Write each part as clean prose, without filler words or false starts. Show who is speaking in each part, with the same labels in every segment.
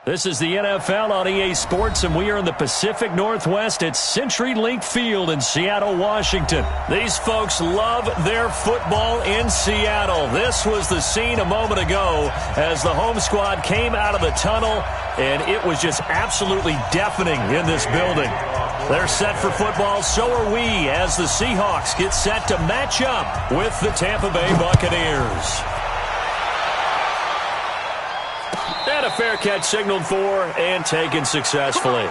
Speaker 1: This is the NFL on EA Sports, and we are in the Pacific Northwest at CenturyLink Field in Seattle, Washington. These folks love their football in Seattle. This was the scene a moment ago as the home squad came out of the tunnel, and it was just absolutely deafening in this building. They're set for football, so are we, as the Seahawks get set to match up with the Tampa Bay Buccaneers. And a fair catch signaled for and taken successfully.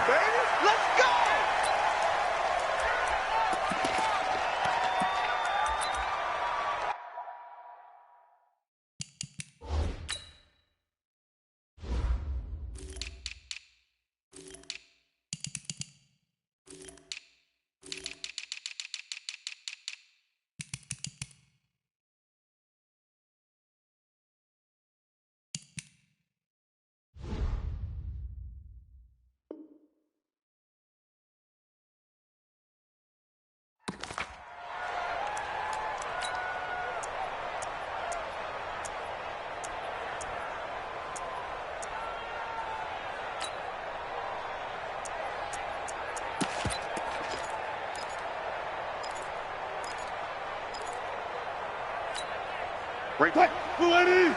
Speaker 2: Right there. Right there.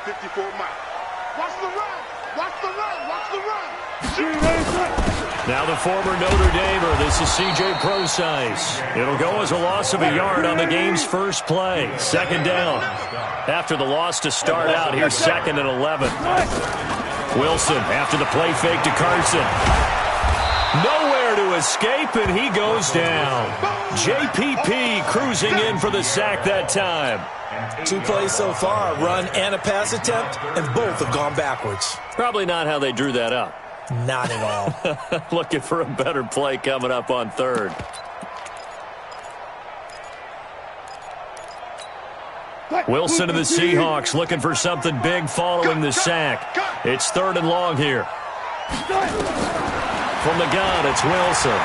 Speaker 2: 54 miles. Watch the run. Watch the run. Watch the run.
Speaker 1: Now the former Notre Damer. This is C.J. Procise. It'll go as a loss of a yard on the game's first play. Second down. After the loss to start out, here's 2nd and 11. Wilson after the play fake to Carson. Nowhere to escape, and he goes down. JPP cruising in for the sack that time.
Speaker 3: 2 plays so far, a run and a pass attempt, and both have gone backwards.
Speaker 1: Probably not how they drew that up.
Speaker 3: Not at all.
Speaker 1: Looking for a better play coming up on 3rd. Wilson and the Seahawks looking for something big following the sack. It's 3rd and long here. From the gun, it's Wilson.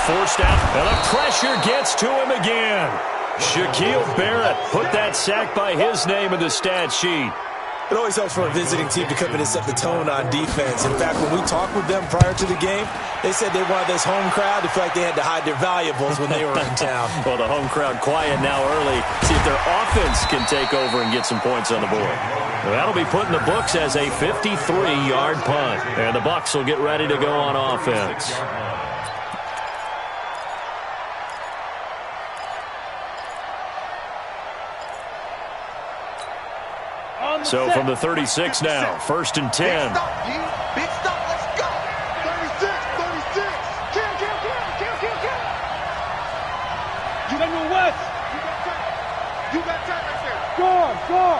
Speaker 1: Forced out, and the pressure gets to him again. Shaquille Barrett put that sack by his name in the stat sheet.
Speaker 3: It always helps for a visiting team to come in and set the tone on defense. In fact, when we talked with them prior to the game, they said they wanted this home crowd to feel like they had to hide their valuables when they were in town.
Speaker 1: Well, the home crowd quiet now early. See if their offense can take over and get some points on the board. That'll be put in the books as a 53-yard punt. And the Bucs will get ready to go on offense. So from the 36 now, 1st and 10.
Speaker 2: Big stop, let's go. 36. Kill.
Speaker 4: You got no West.
Speaker 2: You got time right there.
Speaker 4: Score.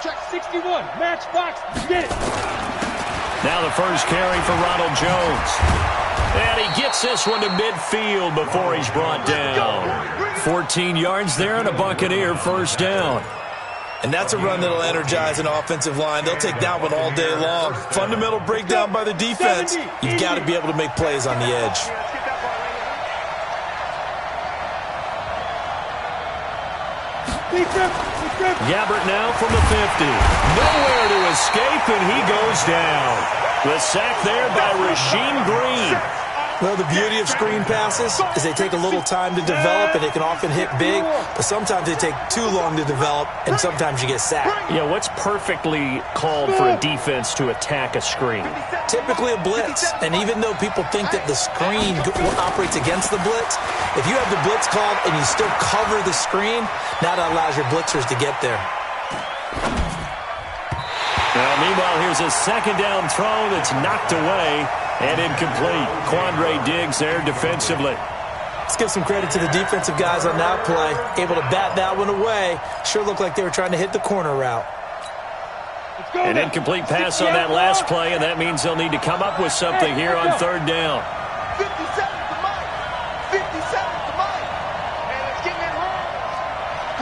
Speaker 4: Check 61, matchbox, get it.
Speaker 1: Now the first carry for Ronald Jones. And he gets this one to midfield before he's brought down. 14 yards there and a Buccaneer first down.
Speaker 3: And that's a run that'll energize an offensive line. They'll take that one all day long. Fundamental breakdown by the defense. You've got to be able to make plays on the edge.
Speaker 1: Gabbert now from the 50. Nowhere to escape, and he goes down. The sack there by Rasheem Green.
Speaker 3: Well, the beauty of screen passes is they take a little time to develop, and they can often hit big, but sometimes they take too long to develop, and sometimes you get sacked.
Speaker 1: Yeah, what's perfectly called for a defense to attack a screen?
Speaker 3: Typically a blitz, and even though people think that the screen operates against the blitz, if you have the blitz called and you still cover the screen, now that allows your blitzers to get there.
Speaker 1: Now, meanwhile, here's a 2nd down throw that's knocked away and incomplete. Quandre Diggs there defensively.
Speaker 3: Let's give some credit to the defensive guys on that play. Able to bat that one away. Sure looked like they were trying to hit the corner route.
Speaker 1: An incomplete pass on that last play, and that means they'll need to come up with something here on 3rd down.
Speaker 2: 57 to Mike. 57 to Mike. Man, let's get in that run.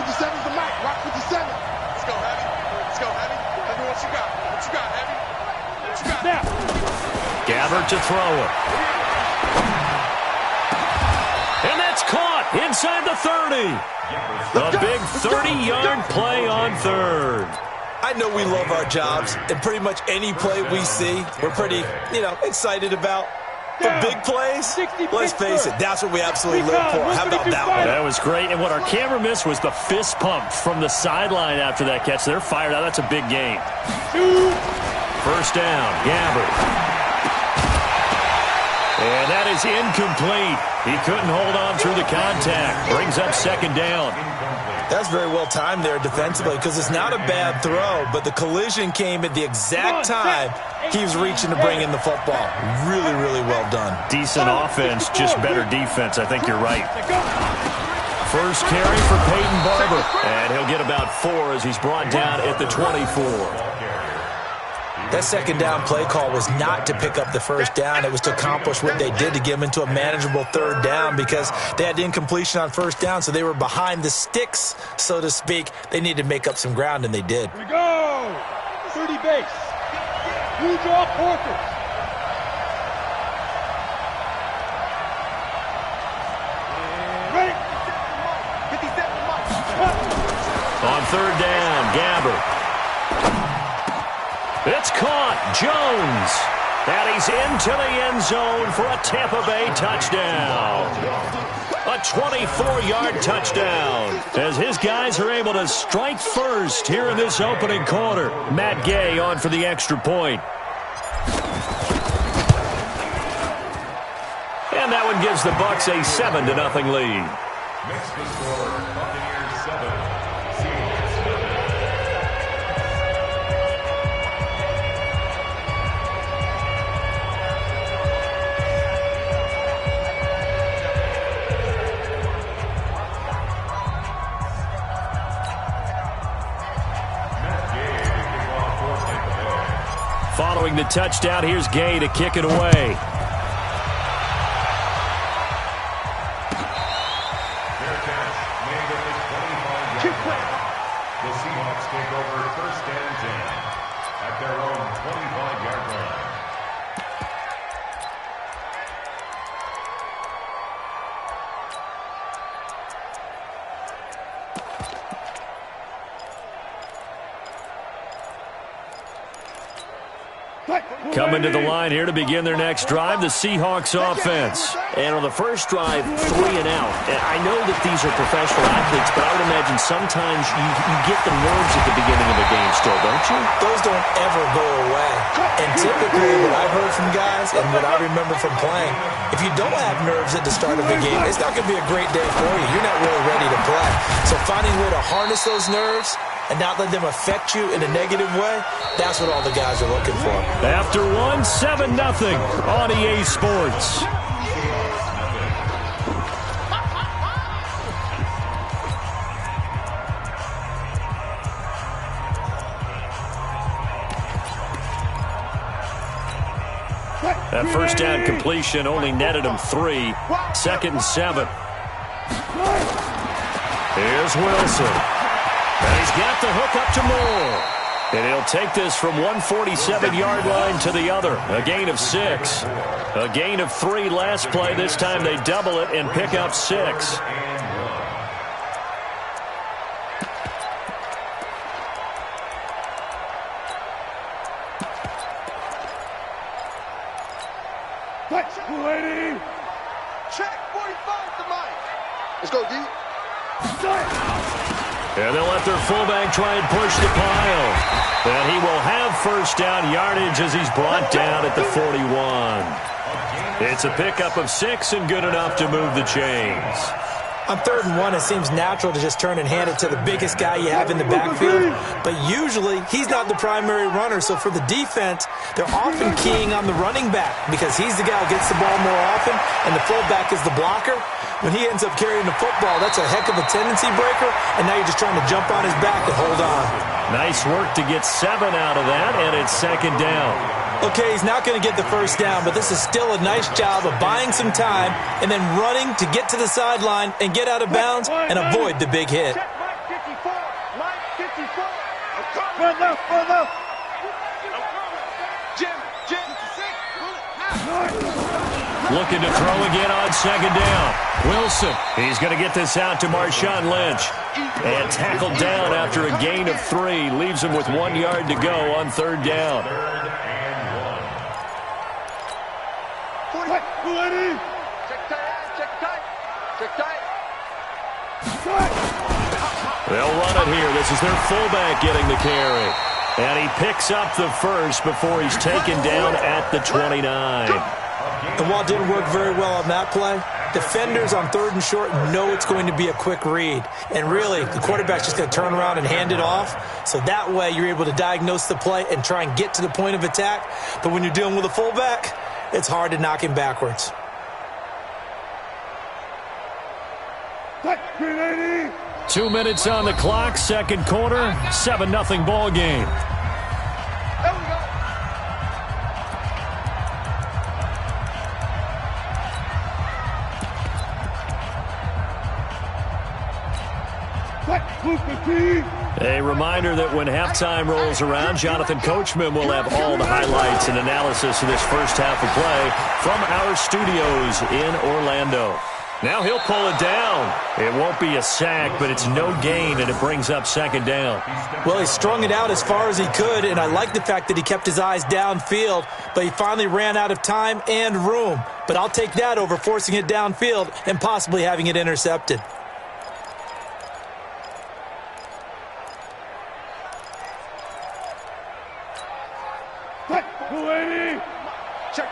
Speaker 2: 57 to Mike. Rock 57. Let's go, Heavy. Let me what you got. What you got, Heavy? What you got?
Speaker 4: Now.
Speaker 1: Gabbert to throw it. And that's caught. inside the 30. A big 30-yard play on third.
Speaker 3: I know we love our jobs, and pretty much any play we see, we're pretty, excited about. But big plays, let's face it, that's what we absolutely live for. How about that one?
Speaker 1: That was great, and what our camera missed was the fist pump from the sideline after that catch. They're fired out. That's a big game. First down, Gabbert. And that is incomplete. He couldn't hold on through the contact. Brings up second down.
Speaker 3: That's very well timed there defensively because it's not a bad throw, but the collision came at the exact time he was reaching to bring in the football. Really, really well done.
Speaker 1: Decent offense, just better defense. I think you're right. First carry for Peyton Barber. And he'll get about 4 as he's brought down at the 24.
Speaker 3: That second down play call was not to pick up the first down. It was to accomplish what they did to get them into a manageable third down because they had incompletion on first down, so they were behind the sticks, so to speak. They needed to make up some ground, and they did.
Speaker 4: Here we go. 30 base. Blue draw Porkers. Ready.
Speaker 2: 57
Speaker 1: On third down, Gabbert. It's caught. Jones. And he's into the end zone for a Tampa Bay touchdown. A 24-yard touchdown as his guys are able to strike first here in this opening quarter. Matt Gay on for the extra point. And that one gives the Bucs a 7-0 lead.
Speaker 5: Next to score, Buccaneers 7.
Speaker 1: Following the touchdown, here's Gay to kick it away.
Speaker 5: The Seahawks take over first and 10 at their own 25-yard line.
Speaker 1: Coming to the line here to begin their next drive, the Seahawks offense.
Speaker 6: And on the first drive, 3 and out. And I know that these are professional athletes, but I would imagine sometimes you get the nerves at the beginning of a game still, don't you?
Speaker 3: Those don't ever go away. And typically what I've heard from guys and what I remember from playing, if you don't have nerves at the start of a game, it's not going to be a great day for you. You're not really ready to play. So finding a way to harness those nerves and not let them affect you in a negative way, that's what all the guys are looking for.
Speaker 1: After 7-0 on EA Sports. That first down completion only netted him 3. 2nd and 7. Here's Wilson. And he's got the hook up to Moore. And he'll take this from 147-yard line to the other. A gain of 6. A gain of 3 last play. This time they double it and pick up 6.
Speaker 2: Lady. Check 45 to Mike. Let's go, D.
Speaker 1: And they'll let their fullback try and push the pile. And he will have first down yardage as he's brought down at the 41. It's a pickup of 6 and good enough to move the chains.
Speaker 3: On 3rd and 1, it seems natural to just turn and hand it to the biggest guy you have in the backfield. But usually, he's not the primary runner. So for the defense, they're often keying on the running back because he's the guy who gets the ball more often, and the fullback is the blocker. When he ends up carrying the football, that's a heck of a tendency breaker, and now you're just trying to jump on his back and hold on.
Speaker 1: Nice work to get 7 out of that, and it's 2nd down.
Speaker 3: Okay, he's not going to get the first down, but this is still a nice job of buying some time and then running to get to the sideline and get out of bounds and avoid the big hit.
Speaker 2: Check Mike 54. Mike 54. I'm coming.
Speaker 4: Run left, run left.
Speaker 2: Jim, 6. Pull it.
Speaker 1: Looking to throw again on second down. Wilson. He's going to get this out to Marshawn Lynch. And tackled down after a gain of 3. Leaves him with 1 yard to go on third down. They'll run it here. This is their fullback getting the carry. And he picks up the first before he's taken down at the 29.
Speaker 3: And while it didn't work very well on that play, defenders on third and short know it's going to be a quick read. And really, the quarterback's just going to turn around and hand it off. So that way, you're able to diagnose the play and try and get to the point of attack. But when you're dealing with a fullback, it's hard to knock him backwards.
Speaker 1: 2 minutes on the clock, second quarter, 7-0 ball game. A reminder that when halftime rolls around, Jonathan Coachman will have all the highlights and analysis of this first half of play from our studios in Orlando. Now he'll pull it down. It won't be a sack, but it's no gain, and it brings up second down.
Speaker 3: Well, he strung it out as far as he could, and I like the fact that he kept his eyes downfield, but he finally ran out of time and room. But I'll take that over forcing it downfield and possibly having it intercepted.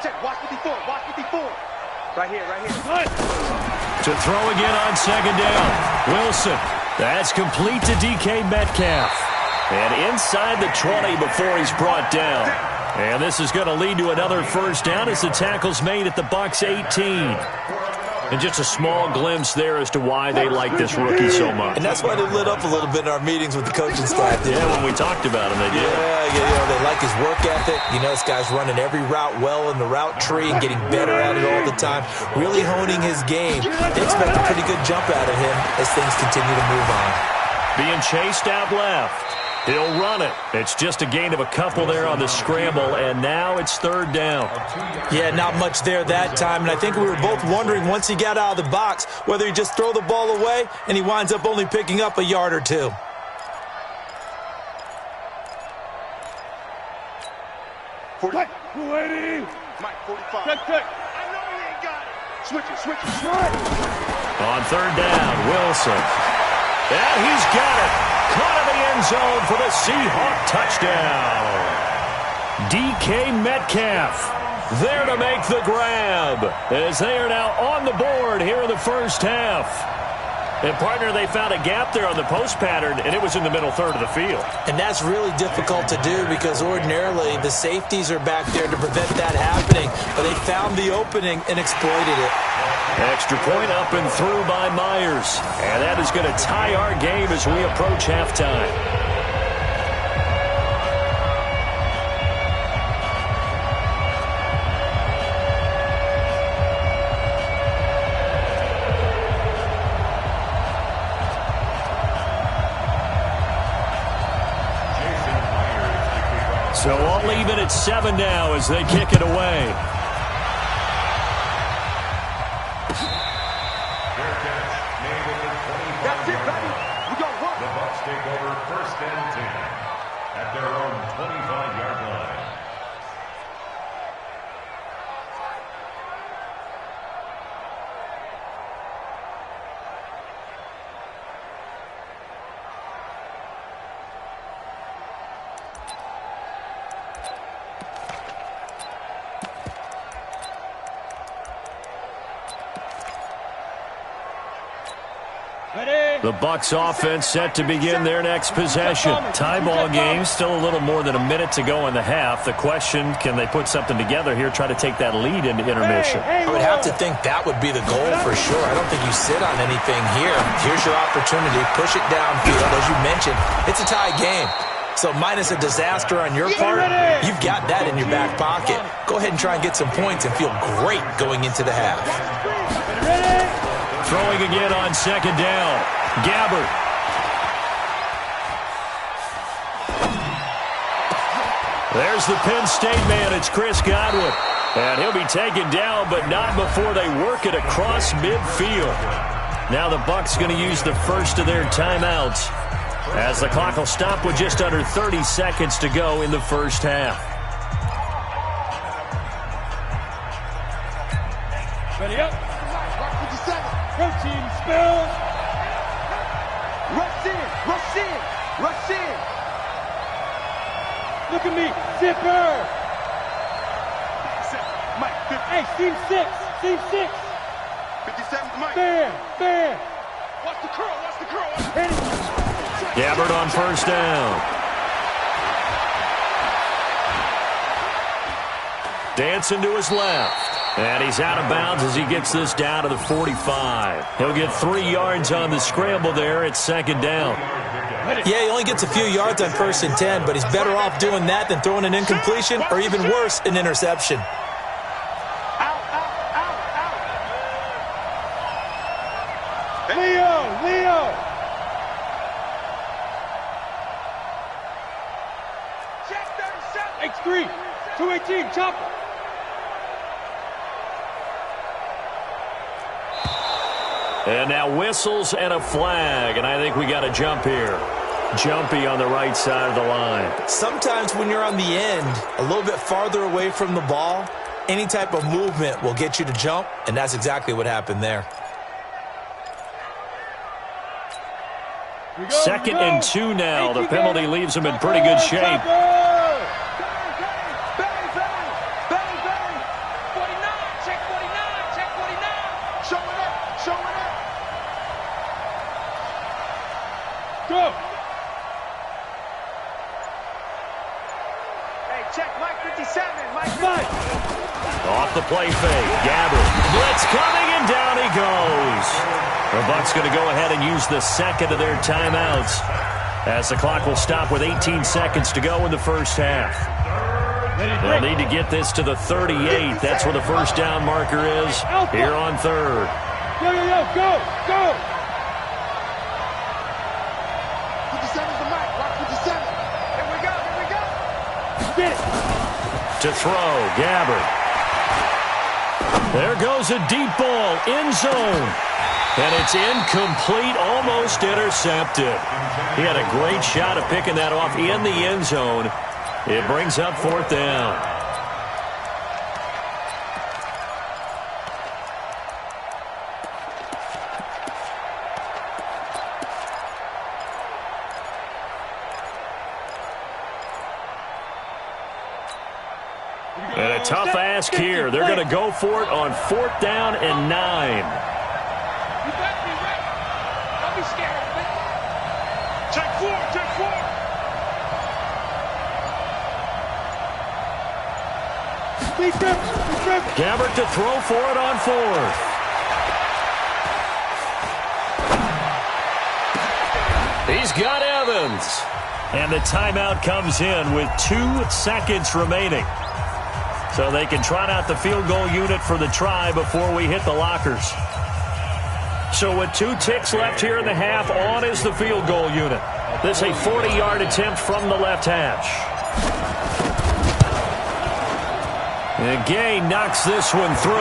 Speaker 2: Check. Watch 54. Right here.
Speaker 1: To throw again on second down. Wilson. That's complete to DK Metcalf. And inside the 20 before he's brought down. And this is going to lead to another first down as the tackle's made at the Bucs 18. And just a small glimpse there as to why they like this rookie so much.
Speaker 3: And that's why they lit up a little bit in our meetings with the coaching staff.
Speaker 1: Yeah, when we talked about him, they did.
Speaker 3: Yeah, they like his work ethic. You know, this guy's running every route well in the route tree and getting better at it all the time. Really honing his game. They expect a pretty good jump out of him as things continue to move on.
Speaker 1: Being chased out left. He'll run it. It's just a gain of a couple there on the scramble, and now it's third down.
Speaker 3: Yeah, not much there that time, and I think we were both wondering once he got out of the box whether he'd just throw the ball away, and he winds up only picking up a yard or two.
Speaker 2: Mike, 45.
Speaker 4: Check.
Speaker 2: I know he ain't got it. Switch it.
Speaker 1: On third down, Wilson. And he's got it. Caught in the end zone for the Seahawk touchdown. DK Metcalf there to make the grab as they are now on the board here in the first half. And, partner, they found a gap there on the post pattern, and it was in the middle third of the field.
Speaker 3: And that's really difficult to do because ordinarily the safeties are back there to prevent that happening. But they found the opening and exploited it.
Speaker 1: Extra point up and through by Myers. And that is going to tie our game as we approach halftime. So all even at 7 now as they kick it away.
Speaker 2: That's it, baby. We got one.
Speaker 5: The Bucs take over first and 10 at their own 25-yard line.
Speaker 1: The Bucs offense set to begin their next possession. Tie ball game, still a little more than a minute to go in the half. The question, can they put something together here, try to take that lead into intermission?
Speaker 3: I would have to think that would be the goal for sure. I don't think you sit on anything here. Here's your opportunity. Push it downfield. As you mentioned, it's a tie game. So minus a disaster on your part, you've got that in your back pocket. Go ahead and try and get some points and feel great going into the half.
Speaker 1: Throwing again on second down. Gabbert. There's the Penn State man. It's Chris Godwin. And he'll be taken down, but not before they work it across midfield. Now the Bucs going to use the first of their timeouts, as the clock will stop with just under 30 seconds to go in the first half.
Speaker 4: Ready up. Protein spill.
Speaker 2: Rush in, rush in, rush in.
Speaker 4: Look at me. Zipper.
Speaker 2: Mike, 50.
Speaker 4: Hey, team 6. Team 6.
Speaker 2: 57, Mike.
Speaker 4: Bam. Bam.
Speaker 2: Watch the curl, watch the curl.
Speaker 4: Hit it.
Speaker 1: Gabbard on first down. Dancing to his left. And he's out of bounds as he gets this down to the 45. He'll get 3 yards on the scramble there at second down.
Speaker 3: Yeah, he only gets a few yards on 1st and 10, but he's better off doing that than throwing an incompletion or even worse, an interception.
Speaker 4: Leo.
Speaker 2: Check 37.
Speaker 4: X3. 218. Chopper.
Speaker 1: And now whistles and a flag, and I think we got a jump here. Jumpy on the right side of the line.
Speaker 3: Sometimes when you're on the end, a little bit farther away from the ball, any type of movement will get you to jump, and that's exactly what happened there.
Speaker 1: Second and 2 now. The penalty leaves them in pretty good shape.
Speaker 4: Go.
Speaker 2: Hey, check Mike 57. Mike 57.
Speaker 1: Off the play fake. Gabbard. Blitz coming, and down he goes. The Bucs going to go ahead and use the second of their timeouts, as the clock will stop with 18 seconds to go in the first half. They'll need to get this to the 38. That's where the first down marker is here on third.
Speaker 4: Yo, go.
Speaker 2: 57's the mic. Rock 57. Here we go.
Speaker 4: Get it.
Speaker 1: To throw, Gabbard. There goes a deep ball, end zone. And it's incomplete, almost intercepted. He had a great shot of picking that off in the end zone. It brings up 4th down. And a tough ask here. They're going to go for it on 4th down and 9.
Speaker 2: You better be ready. Don't be scared of it. Check 4.
Speaker 1: Gabbard to throw for it on 4th. He's got Evans. And the timeout comes in with 2 seconds remaining. So they can trot out the field goal unit for the try before we hit the lockers. So with 2 ticks left here in the half, on is the field goal unit. This a 40-yard attempt from the left hash. And Gay knocks this one through.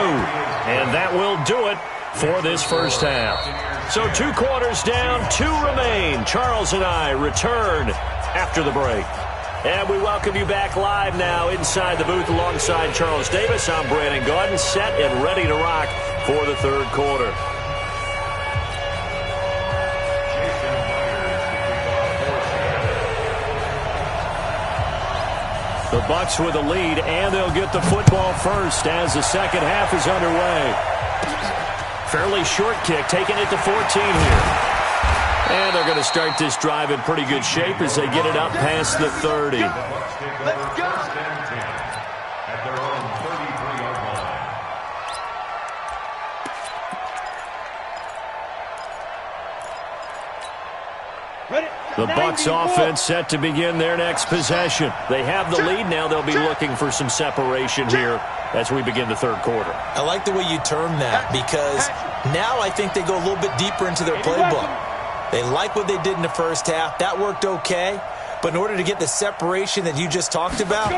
Speaker 1: And that will do it for this first half. So 2 quarters down, 2 remain. Charles and I return after the break. And we welcome you back live now inside the booth alongside Charles Davis. I'm Brandon Gaudin, set and ready to rock for the third quarter. The Bucs with a lead, and they'll get the football first as the second half is underway. Fairly short kick, taking it to 14 here. And they're going to start this drive in pretty good shape as they get it up past the 30.
Speaker 2: Let's go.
Speaker 5: At their own 33-yard line.
Speaker 4: Ready.
Speaker 1: The Bucs offense set to begin their next possession. They have the lead. Now they'll be looking for some separation here as we begin the third quarter.
Speaker 3: I like the way you term that, because now I think they go a little bit deeper into their playbook. They like what they did in the first half. That worked okay. But in order to get the separation that you just talked about,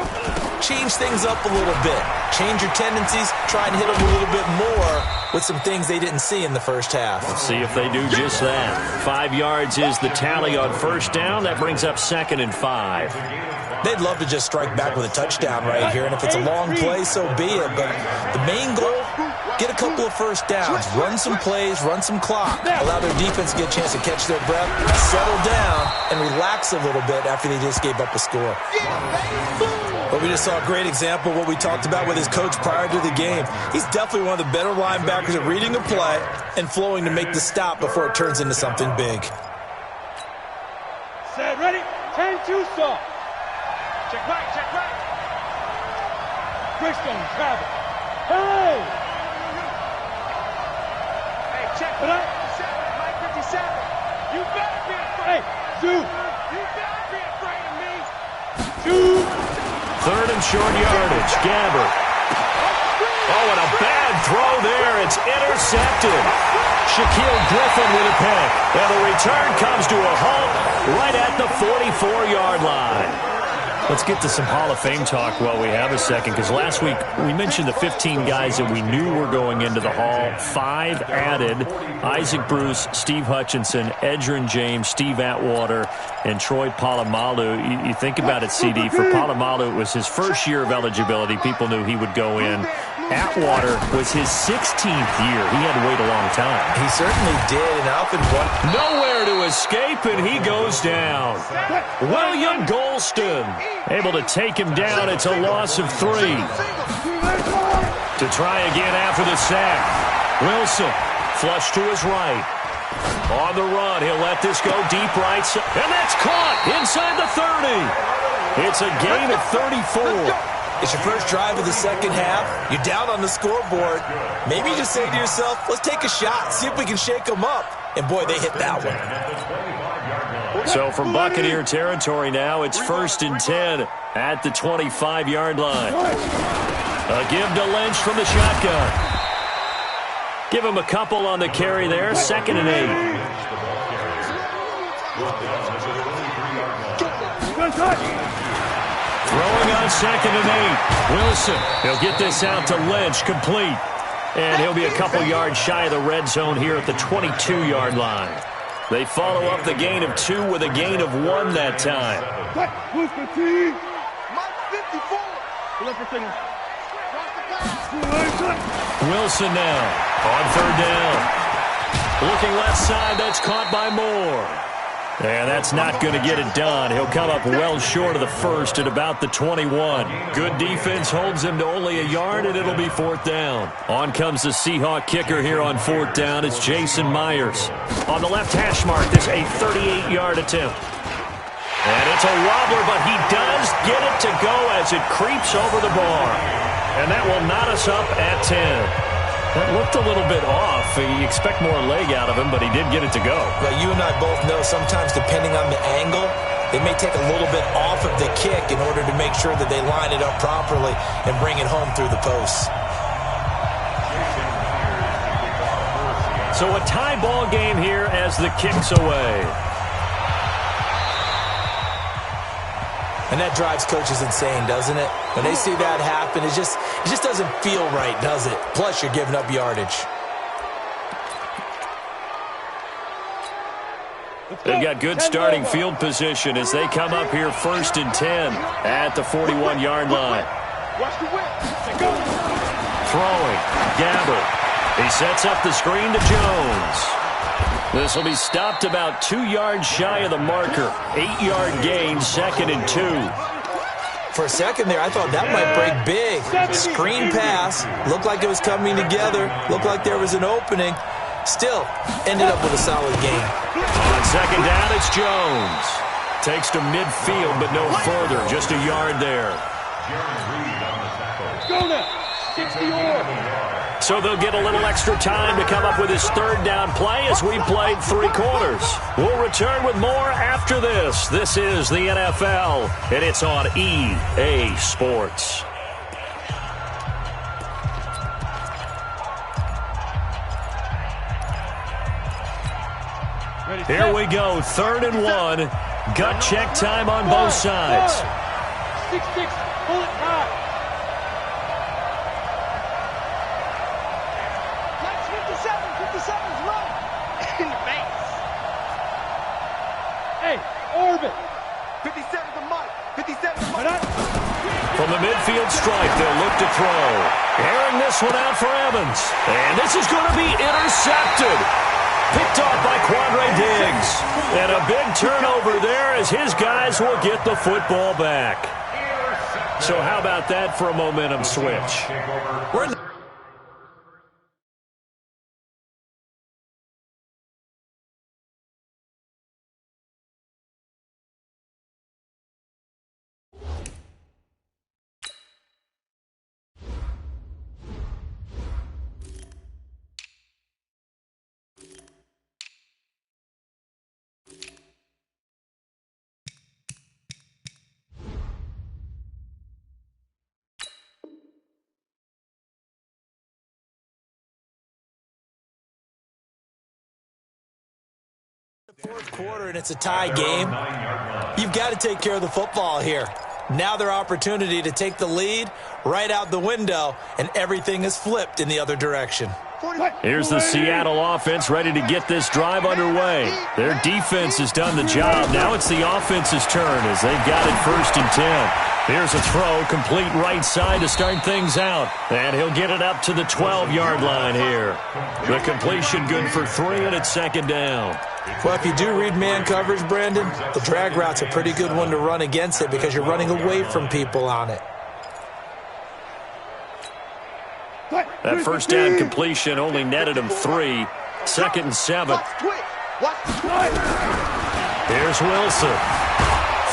Speaker 3: change things up a little bit. Change your tendencies, try and hit them a little bit more with some things they didn't see in the first half.
Speaker 1: Let's see if they do just that. 5 yards is the tally on first down. That brings up 2nd and 5.
Speaker 3: They'd love to just strike back with a touchdown right here, and if it's a long play, so be it. But the main goal, get a couple of first downs, run some plays, run some clock, allow their defense to get a chance to catch their breath, settle down, and relax a little bit after they just gave up a score. But we just saw a great example of what we talked about with his coach prior to the game. He's definitely one of the better linebackers at reading a play and flowing to make the stop before it turns into something big.
Speaker 4: Set, ready, 10-2 soft. Check right. Greystone, travel. Hey!
Speaker 2: Hey, check right. 57, 57. You better be afraid.
Speaker 4: Hey, Zoo.
Speaker 2: You better be afraid of me.
Speaker 4: Zoo.
Speaker 1: 3rd and short yardage. Gabbert. Oh, and a bad throw there. It's intercepted. Shaquille Griffin with a pick. And the return comes to a halt right at the 44-yard line. Let's get to some Hall of Fame talk while we have a second, because last week we mentioned the 15 guys that we knew were going into the Hall. 5 added: Isaac Bruce, Steve Hutchinson, Edgerrin James, Steve Atwater, and Troy Polamalu. You think about it, CD. For Polamalu, it was his first year of eligibility. People knew he would go in. Atwater was his 16th year. He had to wait a long time.
Speaker 3: He certainly did, and often one.
Speaker 1: Nowhere to escape, and he goes down. William Golston able to take him down. It's a loss of 3. To try again after the sack. Wilson, flush to his right. On the run, he'll let this go deep right side. And that's caught inside the 30. It's a gain of 34.
Speaker 3: It's your first drive of the second half. You're down on the scoreboard. Maybe you just say to yourself, let's take a shot, see if we can shake them up. And boy, they hit that one.
Speaker 1: So from Buccaneer territory now, it's 1st and 10 at the 25-yard line. A give to Lynch from the shotgun. Give him a couple on the carry there. 2nd and 8. Throwing on 2nd and 8. Wilson, he'll get this out to Lynch, complete. And he'll be a couple yards shy of the red zone here at the 22-yard line. They follow up the gain of 2 with a gain of 1 that time. Wilson now on 3rd down. Looking left side, that's caught by Moore. And that's not going to get it done. He'll come up well short of the first at about the 21. Good defense holds him to only a yard, and it'll be 4th down. On comes the Seahawk kicker here on 4th down. It's Jason Myers. On the left hash mark, this a 38-yard attempt. And it's a wobbler, but he does get it to go as it creeps over the bar. And that will knot us up at 10. That looked a little bit off. You expect more leg out of him, but he did get it to go.
Speaker 3: But you and I both know sometimes depending on the angle, they may take a little bit off of the kick in order to make sure that they line it up properly and bring it home through the posts.
Speaker 1: So a tie ball game here as the kick's away.
Speaker 3: And that drives coaches insane, doesn't it? When they see that happen, it just doesn't feel right, does it? Plus, you're giving up yardage.
Speaker 1: They've got good starting field position as they come up here 1st and 10 at the 41-yard line. Throwing. Gabbert. He sets up the screen to Jones. This will be stopped about 2 yards shy of the marker. 8-yard gain, 2nd and 2.
Speaker 3: For a second there, I thought that might break big. Screen pass. Looked like it was coming together. Looked like there was an opening. Still, ended up with a solid gain.
Speaker 1: On 2nd down, it's Jones. Takes to midfield, but no further. Just a yard there.
Speaker 4: Go now. 60-yard.
Speaker 1: So they'll get a little extra time to come up with his 3rd down play as we played 3 quarters. We'll return with more after this. This is the NFL, and it's on EA Sports. Here we go, 3rd and 1. Gut check time on both sides.
Speaker 4: 6-6. Pull it back.
Speaker 2: That's 57. 57's running. In the face.
Speaker 4: Hey, orbit.
Speaker 2: 57 to Mike. 57 to Mike.
Speaker 1: From the midfield stripe, they'll look to throw. Airing this one out for Evans. And this is going to be intercepted. Picked off by Quandre Diggs. And a big turnover there as his guys will get the football back. So how about that for a momentum switch?
Speaker 3: We're in the fourth quarter and it's a tie game. You've got to take care of the football here. Now their opportunity to take the lead right out the window, and everything is flipped in the other direction.
Speaker 1: Here's the Seattle offense ready to get this drive underway. Their defense has done the job. Now it's the offense's turn as they've got it 1st and 10. Here's a throw, complete right side to start things out. And he'll get it up to the 12-yard line here. The completion good for 3, and it's 2nd down.
Speaker 3: Well, if you do read man coverage, Brandon, the drag route's a pretty good one to run against it because you're running away from people on it.
Speaker 1: That first down completion only netted him 3. 2nd and 7. Here's Wilson.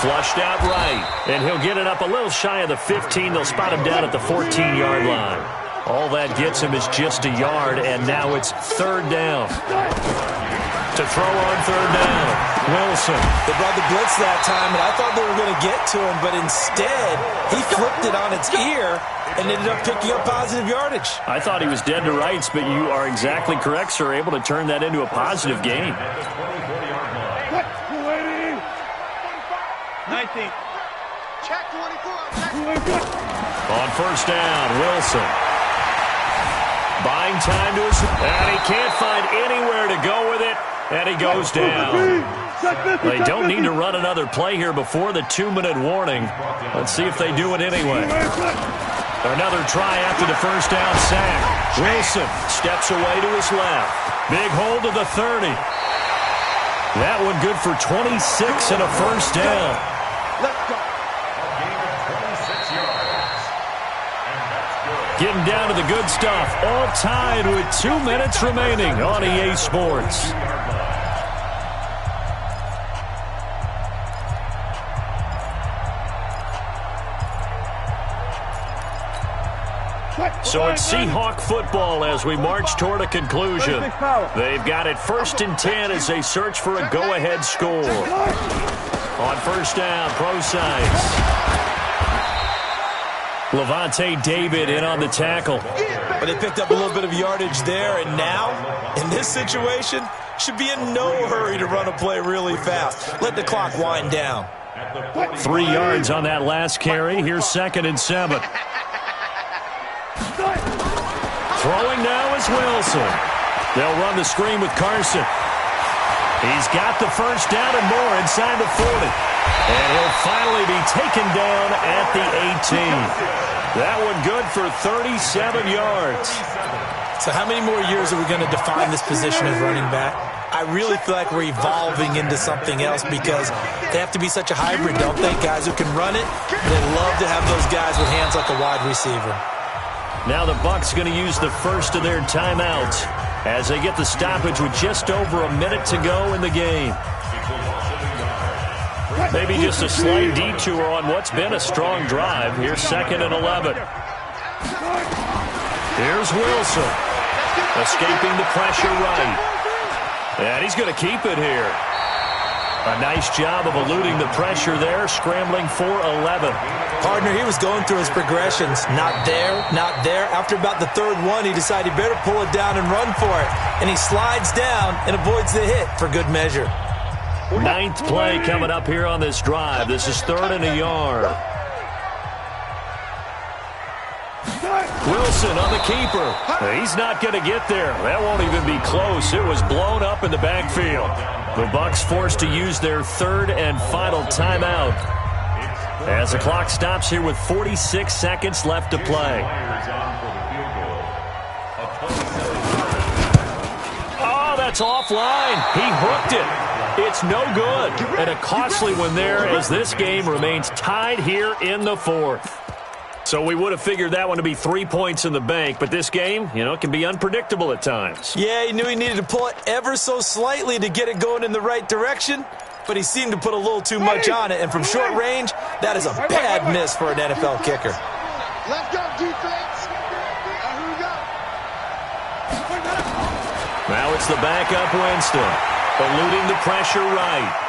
Speaker 1: Flushed out right. And he'll get it up a little shy of the 15. They'll spot him down at the 14-yard line. All that gets him is just a yard, and now it's 3rd down. To throw on 3rd down, Wilson.
Speaker 3: They brought the blitz that time, and I thought they were going to get to him, but instead, he flipped it on its ear and ended up picking up positive yardage.
Speaker 1: I thought he was dead to rights, but you are exactly correct, sir, able to turn that into a positive gain.
Speaker 4: 19.
Speaker 2: Check 24.
Speaker 1: On 1st down, Wilson. Buying time to his... And he can't find anywhere to go with it. And he goes down. They don't need to run another play here before the 2-minute warning. Let's see if they do it anyway. Another try after the 1st down sack. Wilson steps away to his left. Big hold to the 30. That one good for 26 and a 1st down.
Speaker 2: Let's go.
Speaker 1: Getting down to the good stuff. All tied with 2 minutes remaining on EA Sports. So it's Seahawk football as we march toward a conclusion. They've got it 1st and 10 as they search for a go-ahead score. On 1st down, pro sides. Levante David in on the tackle.
Speaker 3: But they picked up a little bit of yardage there, and now, in this situation, should be in no hurry to run a play really fast. Let the clock wind down.
Speaker 1: 3 yards on that last carry. Here's 2nd and 7. Throwing now is Wilson. They'll run the screen with Carson. He's got the 1st down and more inside the 40. And he'll finally be taken down at the 18. That one good for 37 yards.
Speaker 3: So how many more years are we going to define this position as running back? I really feel like we're evolving into something else because they have to be such a hybrid, don't they? Guys who can run it, and they love to have those guys with hands like a wide receiver.
Speaker 1: Now the Bucs going to use the first of their timeouts as they get the stoppage with just over a minute to go in the game. Maybe just a slight detour on what's been a strong drive. Here's 2nd and 11. Here's Wilson. Escaping the pressure right. And he's going to keep it here. A nice job of eluding the pressure there, scrambling for 11.
Speaker 3: Partner, he was going through his progressions. Not there, not there. After about the 3rd one, he decided he better pull it down and run for it. And he slides down and avoids the hit for good measure.
Speaker 1: 9th play coming up here on this drive. This is 3rd and a yard. Wilson on the keeper. He's not going to get there. That won't even be close. It was blown up in the backfield. The Bucs forced to use their third and final timeout as the clock stops here with 46 seconds left to play. Oh, that's offline. He hooked it. It's no good. And a costly one there as this game remains tied here in the fourth. So we would have figured that one to be 3 points in the bank, but this game, it can be unpredictable at times.
Speaker 3: Yeah, he knew he needed to pull it ever so slightly to get it going in the right direction, but he seemed to put a little too much on it, and from short range, that is a bad miss for an NFL kicker.
Speaker 2: Let's go, defense. Here we go.
Speaker 1: Now it's the backup Winston, eluding the pressure right.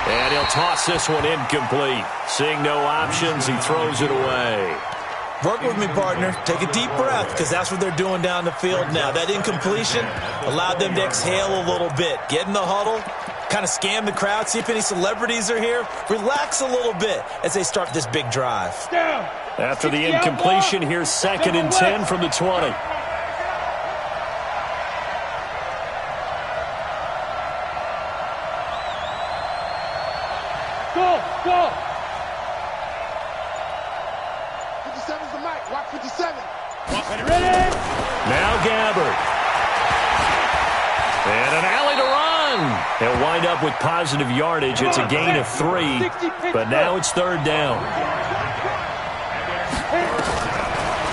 Speaker 1: And he'll toss this one incomplete. Seeing no options, he throws it away.
Speaker 3: Work with me, partner. Take a deep breath, because that's what they're doing down the field now. That incompletion allowed them to exhale a little bit. Get in the huddle, kind of scan the crowd, see if any celebrities are here. Relax a little bit as they start this big drive.
Speaker 1: After the incompletion, here's 2nd and 10 from the 20.
Speaker 4: Go!
Speaker 2: 57's the mic. Rock 57.
Speaker 4: Ready?
Speaker 1: Now Gabbard. And an alley to run. They'll wind up with positive yardage. It's a gain of 3, but now it's 3rd down.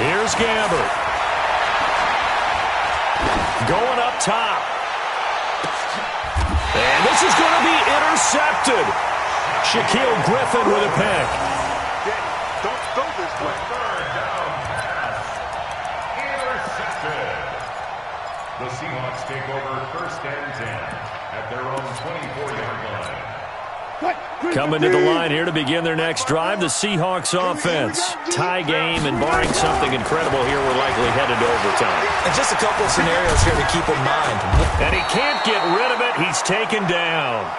Speaker 1: Here's Gabbard. Going up top. And this is going to be intercepted. Shaquille Griffin with a pick.
Speaker 2: Don't go this way.
Speaker 5: 3rd down pass. Intercepted. The Seahawks take over 1st and 10 at their own 24-yard line.
Speaker 1: Coming to the line here to begin their next drive, the Seahawks offense. Tie game, and barring something incredible here, we're likely headed to overtime.
Speaker 3: And just a couple of scenarios here to keep in mind.
Speaker 1: And he can't get rid of it. He's taken down.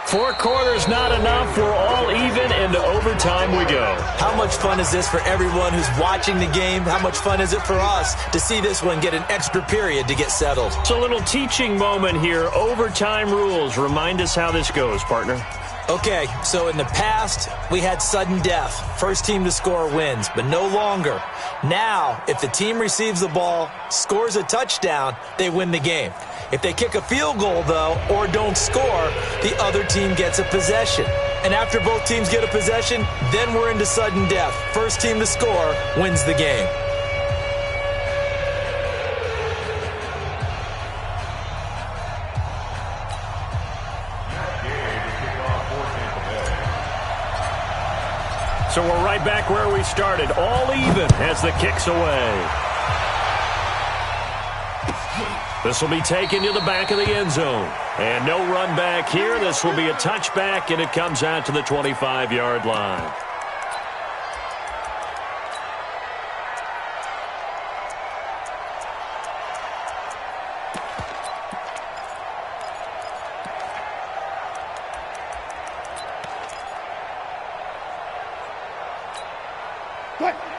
Speaker 1: 4 quarters not enough. We're all even. Into overtime we go.
Speaker 3: How much fun is this for everyone who's watching the game? How much fun is it for us to see this one get an extra period to get settled?
Speaker 1: It's a little teaching moment here. Overtime rules. Remind us how this goes, partner.
Speaker 3: Okay, so in the past, we had sudden death. First team to score wins, but no longer. Now, if the team receives the ball, scores a touchdown, they win the game. If they kick a field goal, though, or don't score, the other team gets a possession. And after both teams get a possession, then we're into sudden death. First team to score wins the game.
Speaker 1: So we're right back where we started, all even as the kick's away. This will be taken to the back of the end zone. And no run back here. This will be a touchback, and it comes out to the 25-yard line.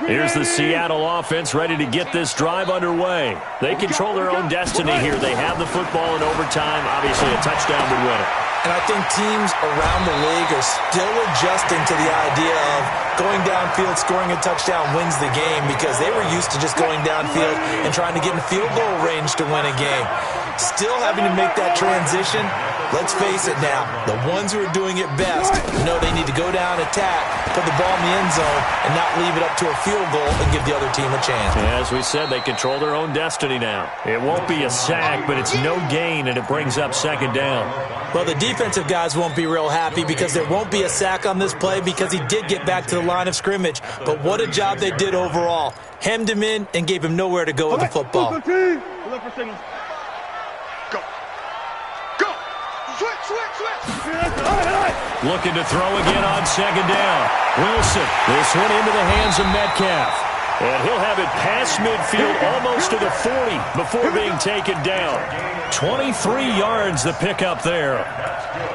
Speaker 1: Here's the Seattle offense ready to get this drive underway. They control their own destiny here. They have the football in overtime. Obviously, a touchdown would win it.
Speaker 3: And I think teams around the league are still adjusting to the idea of going downfield, scoring a touchdown wins the game, because they were used to just going downfield and trying to get in field goal range to win a game. Still having to make that transition. Let's face it now, the ones who are doing it best know they need to go down, attack, put the ball in the end zone, and not leave it up to a field goal and give the other team a chance.
Speaker 1: As we said, they control their own destiny now. It won't be a sack, but it's no gain, and it brings up 2nd down.
Speaker 3: Well, the defensive guys won't be real happy because there won't be a sack on this play because he did get back to the line of scrimmage. But what a job they did overall. Hemmed him in and gave him nowhere to go with the football.
Speaker 1: Looking to throw again on 2nd down. Wilson, this one into the hands of Metcalf. And he'll have it past midfield almost to the 40 before being taken down. 23 yards the pickup there.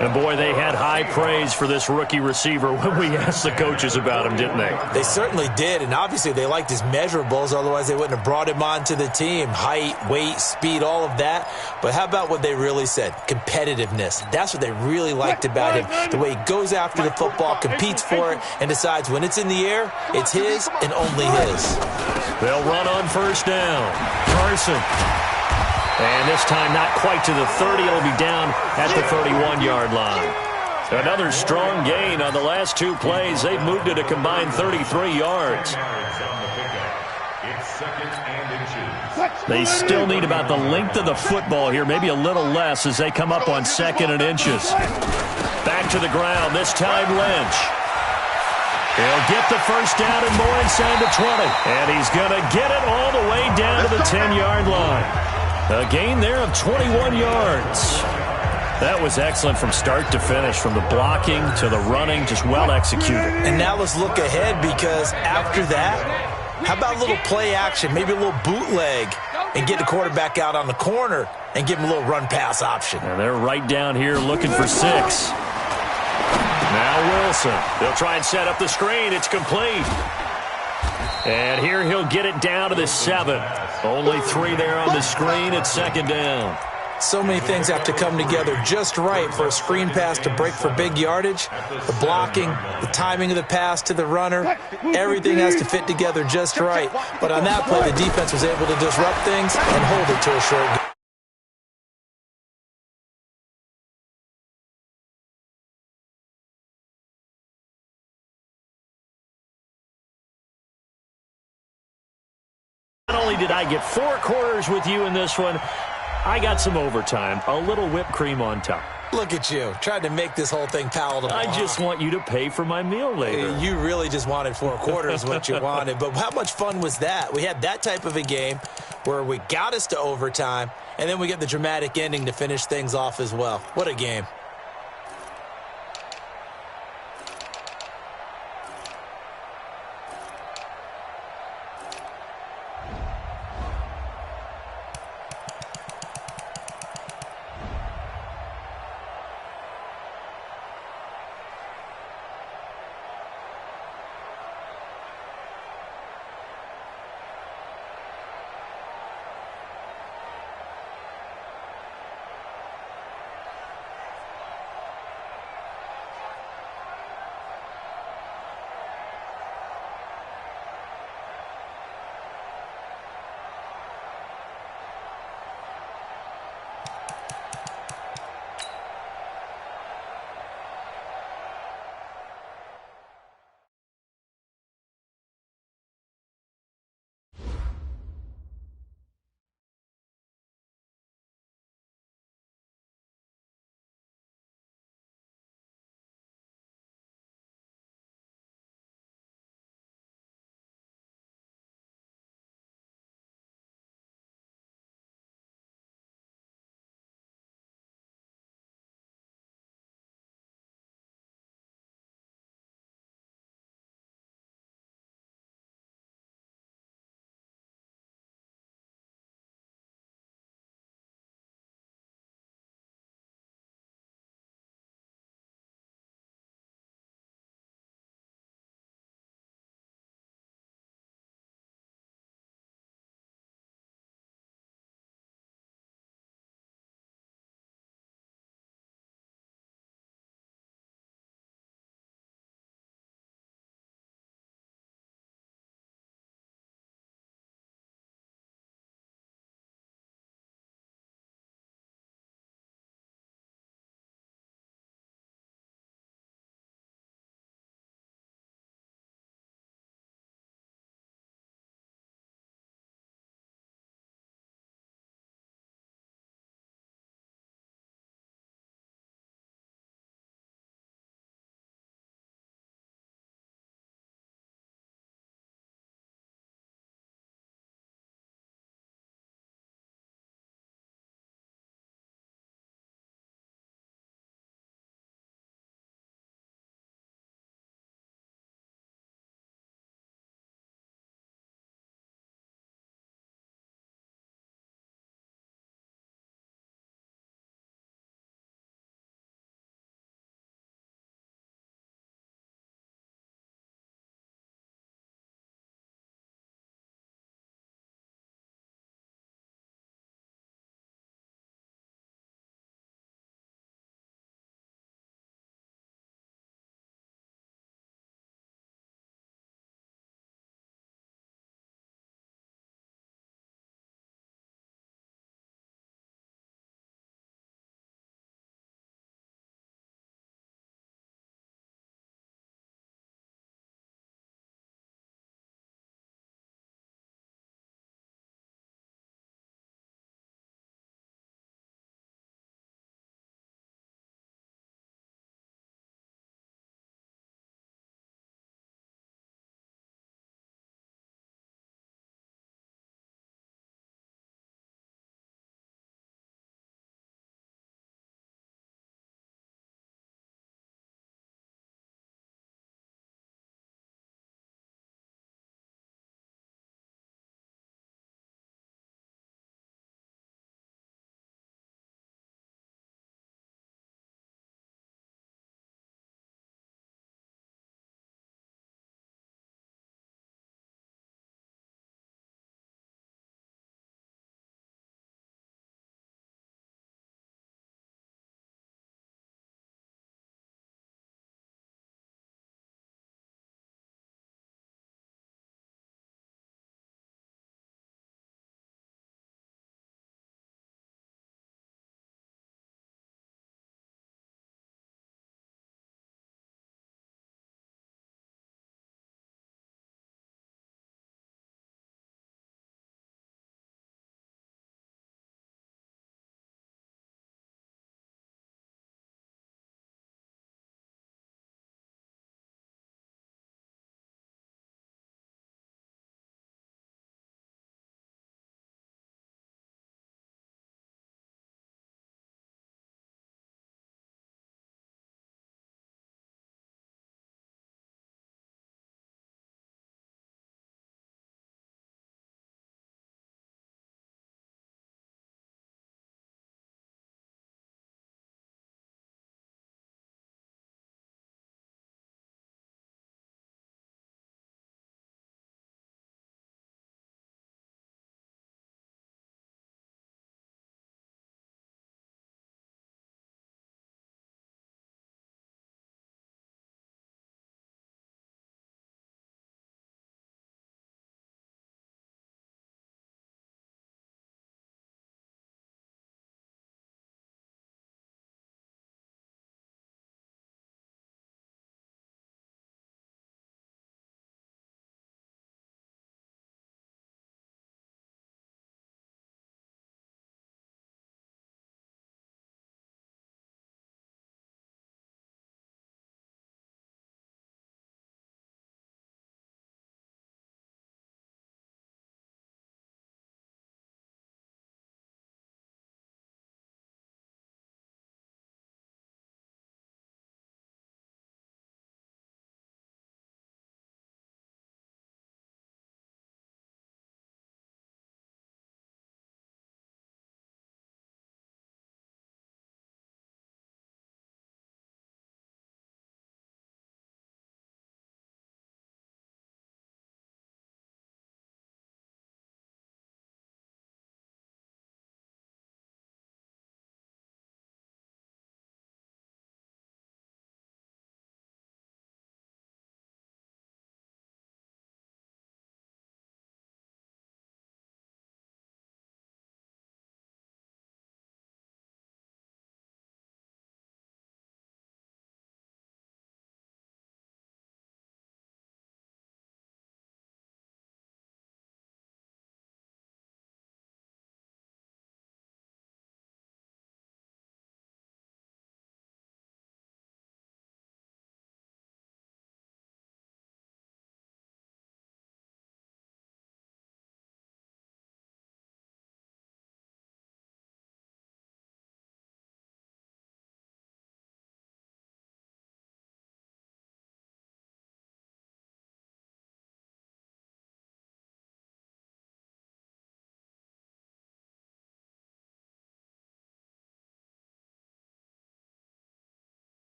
Speaker 1: And, boy, they had high praise for this rookie receiver when we asked the coaches about him, didn't they?
Speaker 3: They certainly did, and obviously they liked his measurables. Otherwise, they wouldn't have brought him onto the team. Height, weight, speed, all of that. But how about what they really said? Competitiveness. That's what they really liked about him. The way he goes after the football, competes for it, and decides when it's in the air, it's his and only his.
Speaker 1: They'll run on first down. Carson. And this time not quite to the 30. It'll be down at the 31-yard line. Another strong gain on the last two plays. They've moved it a combined 33 yards. They still need about the length of the football here, maybe a little less as they come up on 2nd and inches. Back to the ground, this time Lynch. He'll get the first down and more inside the 20. And he's going to get it all the way down to the 10-yard line. A gain there of 21 yards. That was excellent from start to finish, from the blocking to the running, just well executed.
Speaker 3: And now let's look ahead, because after that, how about a little play action, maybe a little bootleg, and get the quarterback out on the corner and give him a little run-pass option.
Speaker 1: And they're right down here looking for 6. Now Wilson. They'll try and set up the screen. It's complete. And here he'll get it down to the 7. Only 3 there on the screen at 2nd down.
Speaker 3: So many things have to come together just right for a screen pass to break for big yardage. The blocking, the timing of the pass to the runner, everything has to fit together just right. But on that play, the defense was able to disrupt things and hold it to a short game.
Speaker 1: Not only did I get 4 quarters with you in this one, I got some overtime, a little whipped cream on top.
Speaker 3: Look at you, trying to make this whole thing palatable.
Speaker 1: I just want you to pay for my meal later.
Speaker 3: You really just wanted 4 quarters, what you wanted. But how much fun was that? We had that type of a game where we got us to overtime, and then we get the dramatic ending to finish things off as well. What a game.